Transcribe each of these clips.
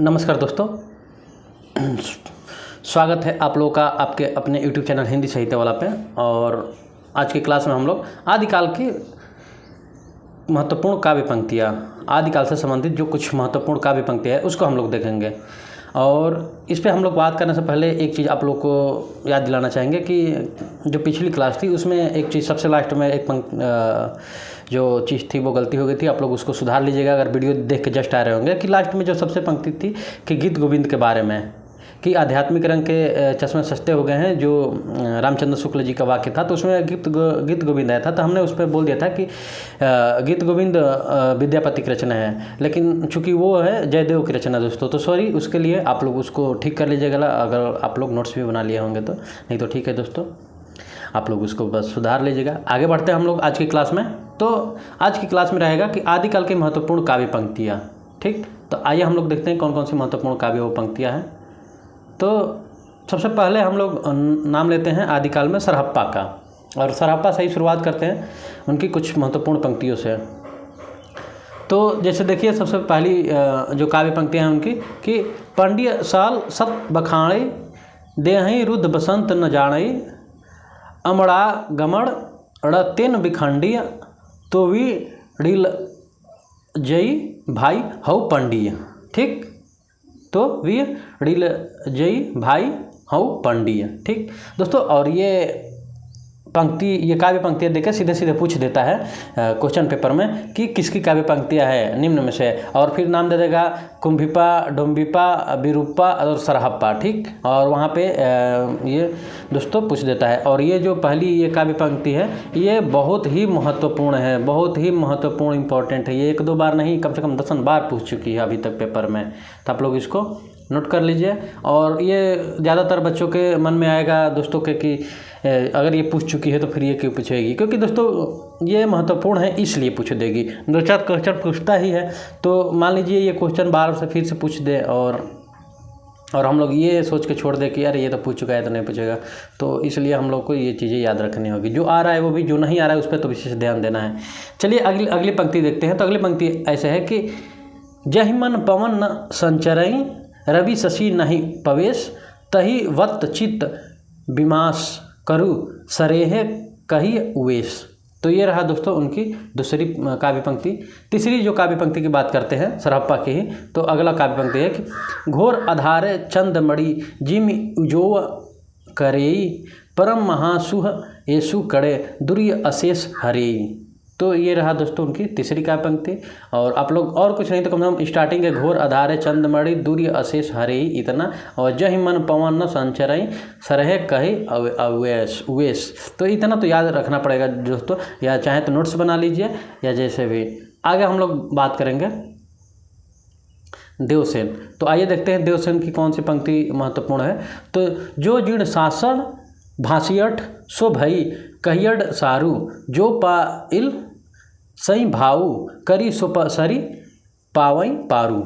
नमस्कार दोस्तों, स्वागत है आप लोगों का आपके अपने YouTube चैनल हिंदी साहित्य वाला पे। और आज की क्लास में हम लोग आदिकाल की महत्वपूर्ण काव्य पंक्तियाँ, आदिकाल से संबंधित जो कुछ महत्वपूर्ण काव्य पंक्तियाँ है उसको हम लोग देखेंगे। और इस पे हम लोग बात करने से पहले एक चीज़ आप लोग को याद दिलाना चाहेंगे कि जो पिछली क्लास थी उसमें एक चीज़ सबसे लास्ट में जो चीज़ थी वो गलती हो गई थी। आप लोग उसको सुधार लीजिएगा अगर वीडियो देख के जस्ट आ रहे होंगे कि लास्ट में जो सबसे पंक्ति थी कि गीत गोविंद के बारे में, कि आध्यात्मिक रंग के चश्मे सस्ते हो गए हैं, जो रामचंद्र शुक्ल जी का वाक्य था। तो उसमें गीत गोविंद आया था, तो हमने उस पर बोल दिया था कि गीत गोविंद विद्यापति की रचना है, लेकिन चूंकि वो है जयदेव की रचना दोस्तों, तो सॉरी, उसके लिए आप लोग उसको ठीक कर लीजिएगा अगर आप लोग नोट्स भी बना लिए होंगे तो। नहीं तो ठीक है दोस्तों, आप लोग उसको बस सुधार लीजिएगा। आगे बढ़ते हैं हम लोग आज की क्लास में। तो आज की क्लास में रहेगा कि आदिकाल की महत्वपूर्ण काव्य पंक्तियाँ। ठीक, तो आइए हम लोग देखते हैं कौन कौन सी महत्वपूर्ण काव्य वो पंक्तियाँ हैं। तो सबसे पहले हम लोग नाम लेते हैं आदिकाल में सरहप्पा का, और सरहप्पा से ही शुरुआत करते हैं उनकी कुछ महत्वपूर्ण पंक्तियों से। तो जैसे देखिए, सबसे पहली जो काव्य पंक्तियाँ हैं उनकी कि पंडिय साल सत बखाणे देहई रुद्ध बसंत न जाणई अमड़ा गमड़ ड़तेन बिखंडिय तो वी ड़िल जई भाई हऊ पंडिय। ठीक, तो वी ड़िल जई भाई हऊ पंडिय। ठीक दोस्तों, और ये पंक्ति, ये काव्य पंक्तियाँ देकर सीधे सीधे पूछ देता है क्वेश्चन पेपर में कि किसकी काव्य पंक्तियाँ है निम्न में से, और फिर नाम दे देगा कुंभिपा, डोम्बिपा, विरूपा और सरहप्पा। ठीक, और वहाँ पे ये दोस्तों पूछ देता है। और ये जो पहली ये काव्य पंक्ति है ये बहुत ही महत्वपूर्ण है, बहुत ही महत्वपूर्ण इंपॉर्टेंट है। ये एक दो बार नहीं, कम से कम 10 बार पूछ चुकी है अभी तक पेपर में, तो आप लोग इसको नोट कर लीजिए। और ये ज़्यादातर बच्चों के मन में आएगा दोस्तों के कि अगर ये पूछ चुकी है तो फिर ये क्यों पूछेगी, क्योंकि दोस्तों ये महत्वपूर्ण है इसलिए पूछ देगी। दो चार क्वेश्चन पूछता ही है, तो मान लीजिए ये क्वेश्चन बार से फिर से पूछ दे और हम लोग ये सोच के छोड़ दे कि यार ये तो पूछ चुका है तो नहीं पूछेगा। तो इसलिए हम लोग को ये चीज़ें याद रखनी होगी, जो आ रहा है वो भी, जो नहीं आ रहा है उस पर तो विशेष ध्यान देना है। चलिए अगली पंक्ति देखते हैं। तो अगली पंक्ति ऐसे है कि जहि मन पवन न संचरई रवि शशि नहीं पवेश तहि वत चित्त विमास करू सरेह कही उवेश। तो ये रहा दोस्तों उनकी दूसरी काव्य पंक्ति। तीसरी जो काव्य पंक्ति की बात करते हैं सरहप्पा की ही, तो अगला काव्य पंक्ति है कि घोर आधारे चंदमणि जिम उजोव करेई परम महासुह येसु कड़े दुर्य अशेष हरेई। तो ये रहा दोस्तों उनकी तीसरी काव्य पंक्ति। और आप लोग और कुछ नहीं तो कम से कम स्टार्टिंग है घोर आधारे चंदमणि दुर्य अशेष हरेई इतना, और जहि मन पवन न संचरई सरह कही उवेश। तो इतना तो याद रखना पड़ेगा दोस्तों, या चाहे तो नोट्स बना लीजिए या जैसे भी। आगे हम लोग बात करेंगे देवसेन। तो आइए देखते हैं देवसेन की कौन सी पंक्ति महत्वपूर्ण है। तो जो जीर्ण शासन भाषियठ सो भई कहियड सारू जो पाइल सही भाऊ करी सो सरी पावई पारू।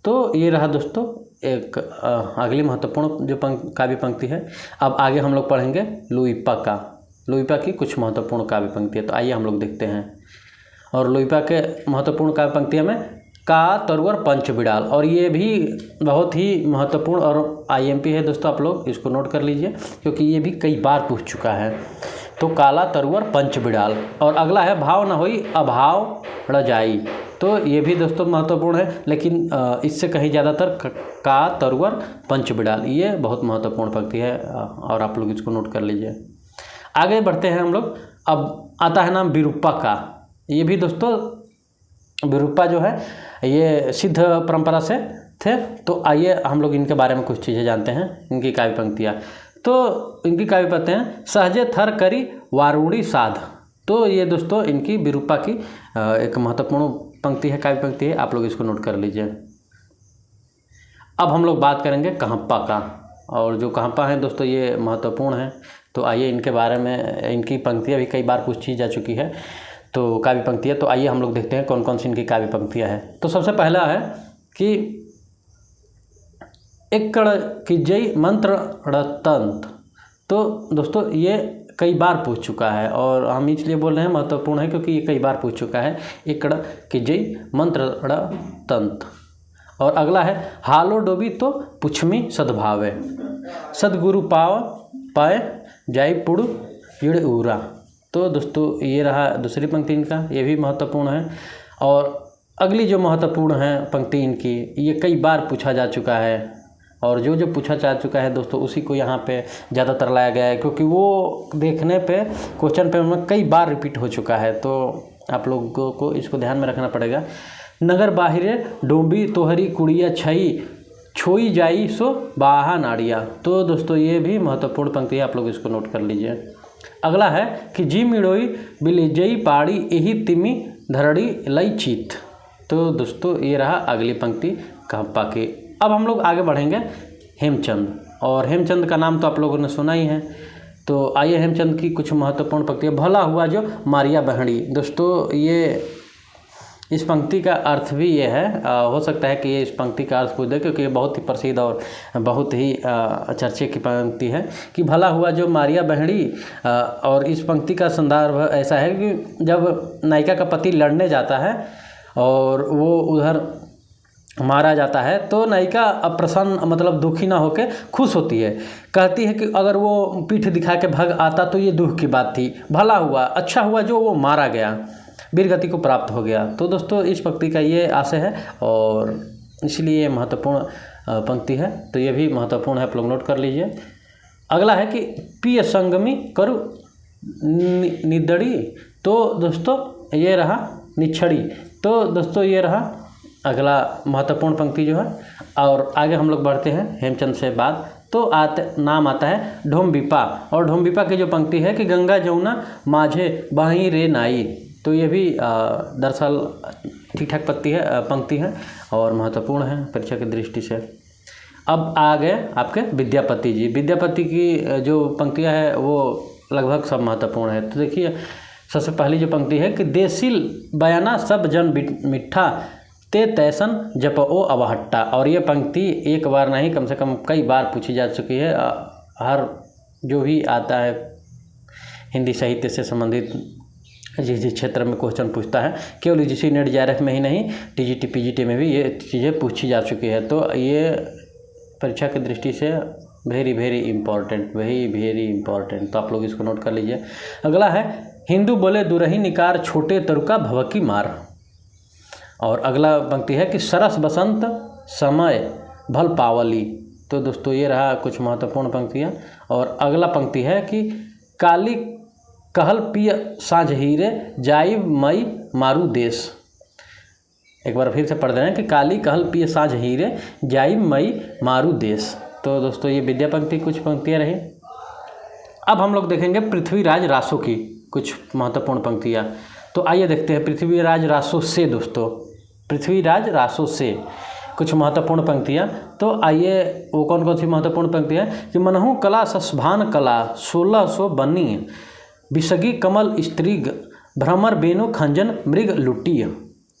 तो ये रहा दोस्तों एक अगली महत्वपूर्ण जो काव्य पंक्ति है। अब आगे हम लोग पढ़ेंगे लुइपा का, लुइपा की कुछ महत्वपूर्ण काव्य पंक्ति है। तो आइए हम लोग देखते हैं। और लुइपा के महत्वपूर्ण काव्य पंक्तियों में का तरुवर पंच बिडाल, और ये भी बहुत ही महत्वपूर्ण और IMP है दोस्तों, आप लोग इसको नोट कर लीजिए क्योंकि ये भी कई बार पूछ चुका है। तो काला तरुवर पंच बिडाल, और अगला है भाव न होई अभाव रजाई। तो ये भी दोस्तों महत्वपूर्ण है, लेकिन इससे कहीं ज़्यादातर का तरुवर पंच बिडाल, ये बहुत महत्वपूर्ण पंक्ति है और आप लोग इसको नोट कर लीजिए। आगे बढ़ते हैं हम लोग। अब आता है नाम विरूपा का। ये भी दोस्तों विरूपा जो है ये सिद्ध परंपरा से थे। तो आइए हम लोग इनके बारे में कुछ चीज़ें जानते हैं, इनकी काव्य पंक्तियाँ। तो इनकी काव्य पंक्तियाँ हैं सहजे थर करी वारुणी साध। तो ये दोस्तों इनकी विरूपा की एक महत्वपूर्ण पंक्ति है, काव्य पंक्ति है, आप लोग इसको नोट कर लीजिए। अब हम लोग बात करेंगे कहप्पा का, और जो कहप्पा है दोस्तों ये महत्वपूर्ण है। तो आइए इनके बारे में, इनकी पंक्तियाँ भी कई बार पूछी जा चुकी है तो काव्य पंक्तियाँ। तो आइए हम लोग देखते हैं कौन कौन सी इनकी काव्य पंक्तियाँ हैं। तो सबसे पहला है कि एकड़ की जय मंत्र ड़तंत। तो दोस्तों ये कई बार पूछ चुका है, और हम इसलिए बोल रहे हैं महत्वपूर्ण है क्योंकि ये कई बार पूछ चुका है। एकड़ की जय मंत्र ड़तंत। और अगला है हालो डोबी तो पुछमी सद्भावे, सदगुरु पाव पाए जाई पुड़ युड़ उरा। तो दोस्तों ये रहा दूसरी पंक्ति इनका, ये भी महत्वपूर्ण है। और अगली जो महत्वपूर्ण है पंक्ति इनकी, ये कई बार पूछा जा चुका है और जो जो पूछा जा चुका है दोस्तों उसी को यहाँ पे ज़्यादातर लाया गया है, क्योंकि वो देखने पे क्वेश्चन पेपर में कई बार रिपीट हो चुका है, तो आप लोगों को इसको ध्यान में रखना पड़ेगा। नगर बाहिरे डोंबी तोहरी कुड़िया छई छोई जाई सो बाहा नाड़िया। तो दोस्तों ये भी महत्वपूर्ण पंक्ति है, आप लोग इसको नोट कर लीजिए। अगला है कि जी मिड़ोई बिलेजई पाड़ी यही तिमी धरड़ी लई चीत। तो दोस्तों ये रहा अगली पंक्ति कप्पा की। अब हम लोग आगे बढ़ेंगे हेमचंद, और हेमचंद का नाम तो आप लोगों ने सुना ही है। तो आइए हेमचंद की कुछ महत्वपूर्ण पंक्ति। भला हुआ जो मारिया बहड़ी। दोस्तों ये इस पंक्ति का अर्थ भी ये है, हो सकता है कि ये इस पंक्ति का अर्थ पूछ दे, क्योंकि ये बहुत ही प्रसिद्ध और बहुत ही चर्चे की पंक्ति है कि भला हुआ जो मारिया बहड़ी। और इस पंक्ति का संदर्भ ऐसा है कि जब नायिका का पति लड़ने जाता है और वो उधर मारा जाता है तो नायिका अप्रसन्न मतलब दुखी ना होकर खुश होती है, कहती है कि अगर वो पीठ दिखा के भाग आता तो ये दुख की बात थी, भला हुआ अच्छा हुआ जो वो मारा गया, वीरगति को प्राप्त हो गया। तो दोस्तों इस पंक्ति का ये आशय है और इसलिए महत्वपूर्ण पंक्ति है, तो ये भी महत्वपूर्ण है, आप लोग नोट कर लीजिए। अगला है कि पिय संगमी करू निदड़ी। तो दोस्तों ये रहा निछड़ी। तो दोस्तों ये रहा अगला महत्वपूर्ण पंक्ति जो है। और आगे हम लोग बढ़ते हैं हेमचंद से बाद, तो नाम आता है ढोम्बिपा। और ढोम्बिपा की जो पंक्ति है कि गंगा जमुना माझे बहीं रे नाई। तो ये भी दरअसल ठीक ठाक पंक्ति है और महत्वपूर्ण है परीक्षा की दृष्टि से। अब आ गए आपके विद्यापति जी। विद्यापति की जो पंक्तियाँ है वो लगभग सब महत्वपूर्ण है। तो देखिए सबसे पहली जो पंक्ति है कि देसिल बयाना सब जन मिठा ते तैसन जप ओ अवहट्टा। और ये पंक्ति एक बार नहीं कम से कम कई बार पूछी जा चुकी है। हर जो भी आता है हिंदी साहित्य से संबंधित जिस क्षेत्र में क्वेश्चन पूछता है, केवल यूजीसी नेट जेआरएफ में ही नहीं टीजीटी पीजीटी में भी ये चीज़ें पूछी जा चुकी है। तो ये परीक्षा की दृष्टि से वेरी वेरी इंपॉर्टेंट, तो आप लोग इसको नोट कर लीजिए। अगला है हिंदू बोले दुरही निकार छोटे तरुका भवकी मार। और अगला पंक्ति है कि सरस बसंत समय भल पावली। तो दोस्तों ये रहा कुछ महत्वपूर्ण पंक्तियाँ। और अगला पंक्ति है कि काली कहल पिय साँझ हीरे जाई मई मारू देश। एक बार फिर से पढ़ रहे हैं कि काली कहल पिय साँझ हीरे जाई मई मारू देश। तो दोस्तों ये विद्या पंक्ति कुछ पंक्तियाँ रही। अब हम लोग देखेंगे पृथ्वीराज रासो की कुछ महत्वपूर्ण पंक्तियाँ। तो आइए देखते हैं पृथ्वीराज रासो से। दोस्तों पृथ्वीराज रासो से कुछ महत्वपूर्ण पंक्तियाँ। तो आइए वो कौन कौन सी महत्वपूर्ण पंक्तियाँ कि मनहु कला सस्भान कला 1600 बनी बिसगी कमल स्त्रीग भ्रमर बेनु खंजन मृग लुटी।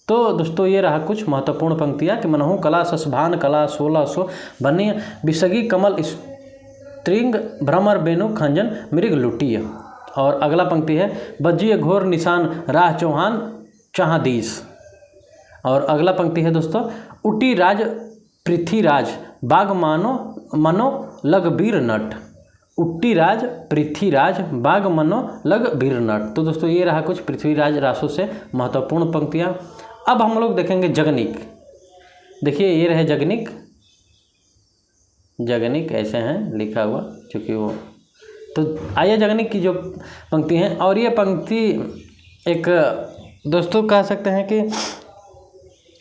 तो दोस्तों ये रहा कुछ महत्वपूर्ण पंक्तियाँ कि मनहु कला सस्भान कला 1600 बनी बिसगी कमल स्त्रीग भ्रमर बेनु खंजन मृग लुटी। और अगला पंक्ति है बज्जिए घोर निशान राह चौहान चाहदीस। और अगला पंक्ति है दोस्तों उटी राज पृथ्वीराज बाग मानो मनो लग वीर नट। उट्टी राज पृथ्वीराज बाग मनो लग वीर नट। तो दोस्तों ये रहा कुछ पृथ्वीराज रासो से महत्वपूर्ण पंक्तियाँ। अब हम लोग देखेंगे जगनिक। देखिए ये रहे जगनिक ऐसे हैं लिखा हुआ चूँकि वो। तो आइए जगनिक की जो पंक्ति हैं। और ये पंक्ति एक दोस्तों कह सकते हैं कि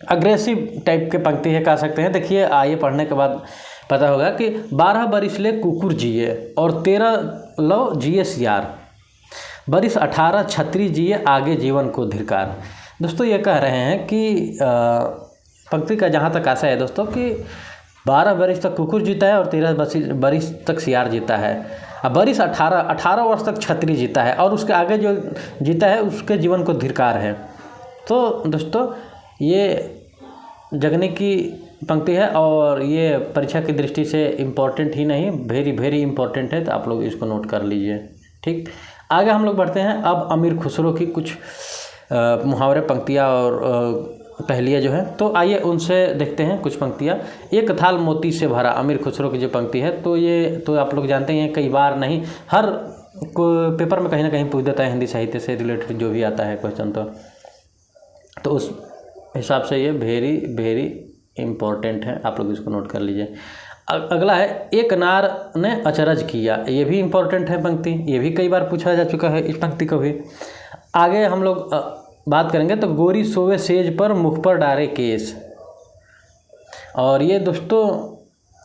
अग्रेसिव टाइप के पंक्ति है कह सकते हैं। देखिए आइए पढ़ने के बाद पता होगा कि 12 बरिस ले कुकुर जिए और 13 लो जिए सियार, बरिस 18 छतरी जिए आगे जीवन को धिरकार। दोस्तों ये कह रहे हैं कि पंक्ति का जहाँ तक आशा है दोस्तों कि 12 बरिस तक कुकुर जीता है और 13 बरिस तक सियार जीता है। अब बरिस 18 वर्ष तक छतरी जीता है और उसके आगे जो जीता है उसके जीवन को धिरकार है। तो दोस्तों ये जगने की पंक्ति है और ये परीक्षा की दृष्टि से इम्पोर्टेंट ही नहीं वेरी वेरी इंपॉर्टेंट है। तो आप लोग इसको नोट कर लीजिए। ठीक, आगे हम लोग बढ़ते हैं अब अमीर खुसरो की कुछ मुहावरे पंक्तियाँ और पहेलियाँ जो है, तो आइए उनसे देखते हैं कुछ पंक्तियाँ। एक थाल मोती से भरा, अमीर खुसरो की जो पंक्ति है, तो ये तो आप लोग जानते हैं, कई बार नहीं हर को पेपर में कहीं ना कहीं पूछ देता है, हिंदी साहित्य से रिलेटेड जो भी आता है क्वेश्चन, तो उस हिसाब से ये वेरी वेरी इम्पोर्टेंट है, आप लोग इसको नोट कर लीजिए। अगला है, एक नार ने अचरज किया, ये भी इम्पोर्टेंट है पंक्ति, ये भी कई बार पूछा जा चुका है इस पंक्ति को भी। आगे हम लोग बात करेंगे तो गोरी सोवे सेज पर मुख पर डारे केस, और ये दोस्तों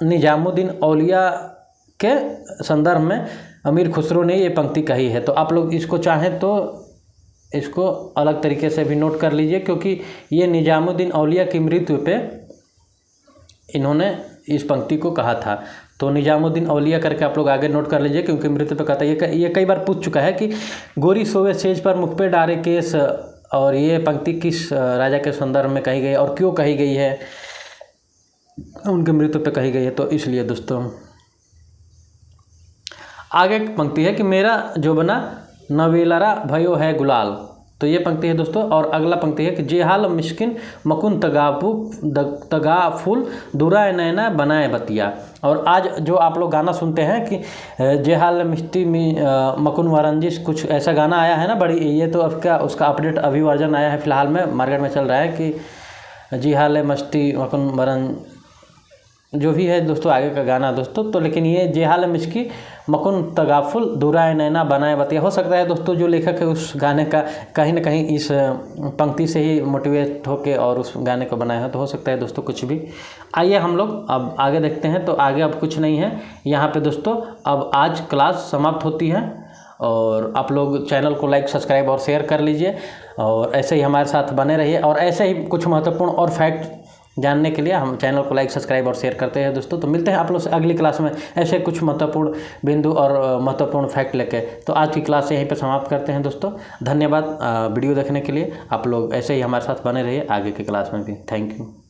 निजामुद्दीन औलिया के संदर्भ में अमीर खुसरो ने ये पंक्ति कही है। तो आप लोग इसको चाहें तो इसको अलग तरीके से भी नोट कर लीजिए, क्योंकि ये निजामुद्दीन औलिया की मृत्यु पे इन्होंने इस पंक्ति को कहा था। तो निजामुद्दीन औलिया करके आप लोग आगे नोट कर लीजिए, क्योंकि मृत्यु पे कहता है। ये कई बार पूछ चुका है कि गोरी सोवे सेज पर मुख पे डारे केस, और ये पंक्ति किस राजा के संदर्भ में कही गई और क्यों कही गई है, उनके मृत्यु पे कही गई है। तो इसलिए दोस्तों आगे पंक्ति है कि मेरा जो बना नवेलरा भयो है गुलाल, तो ये पंक्ति है दोस्तों। और अगला पंक्ति है कि जेहाल मिस्किन मकुन तगाफुल दुराए नैना बनाए बतिया। और आज जो आप लोग गाना सुनते हैं कि जेहाल मिस्टी मकुन वरंजिश, कुछ ऐसा गाना आया है ना बड़ी, ये तो अब क्या उसका अपडेट अभी वर्जन आया है, फिलहाल में मार्केट में चल रहा है कि जेहाल मस्ती मकुन वरन, जो भी है दोस्तों आगे का गाना दोस्तों। तो लेकिन ये जेहाल मिस्की मकुन तगाफुल दुराए नैना बनाए बतिया, हो सकता है दोस्तों जो लेखक है उस गाने का कहीं ना कहीं इस पंक्ति से ही मोटिवेट होके और उस गाने को बनाया है, तो हो सकता है दोस्तों कुछ भी। आइए हम लोग अब आगे देखते हैं। तो आगे अब कुछ नहीं है यहाँ पे दोस्तों, अब आज क्लास समाप्त होती है, और आप लोग चैनल को लाइक सब्सक्राइब और शेयर कर लीजिए, और ऐसे ही हमारे साथ बने रहिए। और ऐसे ही कुछ महत्वपूर्ण और फैक्ट जानने के लिए हम चैनल को लाइक सब्सक्राइब और शेयर करते हैं दोस्तों। तो मिलते हैं आप लोग से अगली क्लास में ऐसे कुछ महत्वपूर्ण बिंदु और महत्वपूर्ण फैक्ट लेके। तो आज की क्लास यहीं पर समाप्त करते हैं दोस्तों। धन्यवाद वीडियो देखने के लिए। आप लोग ऐसे ही हमारे साथ बने रहिए आगे की क्लास में भी। Thank you.